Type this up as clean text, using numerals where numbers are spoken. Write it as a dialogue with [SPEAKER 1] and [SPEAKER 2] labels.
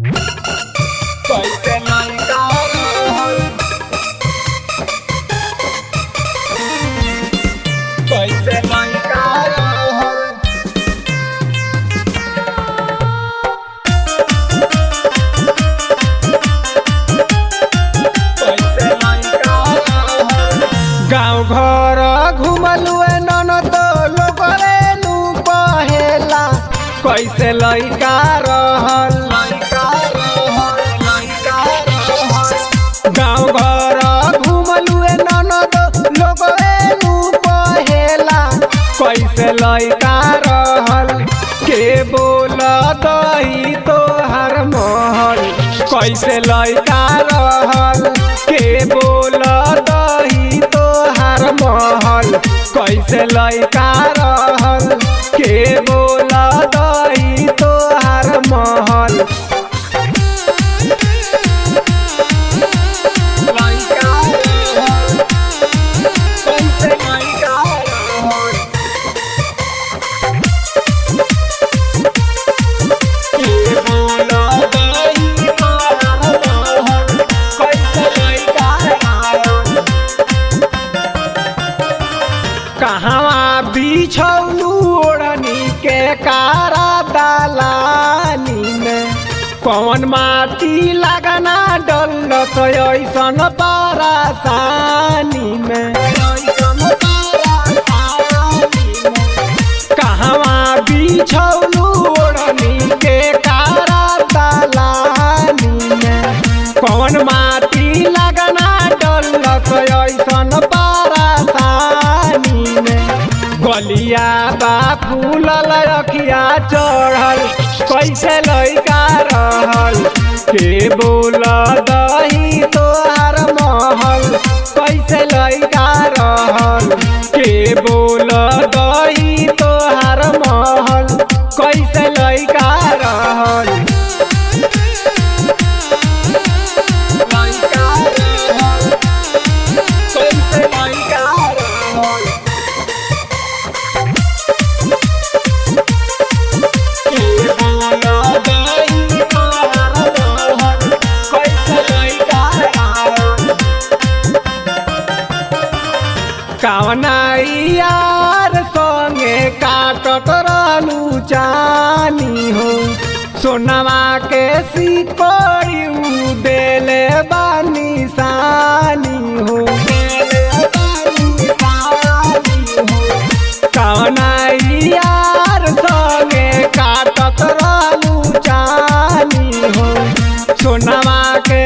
[SPEAKER 1] कैसे लइका रहल कैसे लइका रहल कैसे लइका रहल गाँव घर घुमलु ननद लोग रेनु कहेला कैसे लइका रहल गाँव घर घुमलु ननद लोग रेनु कहेला कैसे लइका रहल के बोल दही तोहर महल कैसे लइका रहल के बोल दही तोहर महल कैसे लइका रहल के बोल दही तोहर महल कहवा बिछौलू ओढ़नी के कारा दालानी में कौन माटी लगना डल ऐसन परेशानी में कहवा बिछौलू ओढ़नी के कारा दालानी में कौन माटी लगना डल ऐसन परेशानी में गलिया बा फूलल अखिया चढ़ल कैसे लइका रहल के बोल दही तोहर महल कैसे लइका रहल के बोल दही तोहर महल कैसे लइका रहल कैसे लइका रहल कवना यार संगे काटत रहलू चानी हो सोनवा के सिकोड़ी देले बानी सानी हो कवना यार संगे काटत रहलू चानी हो सोनवा के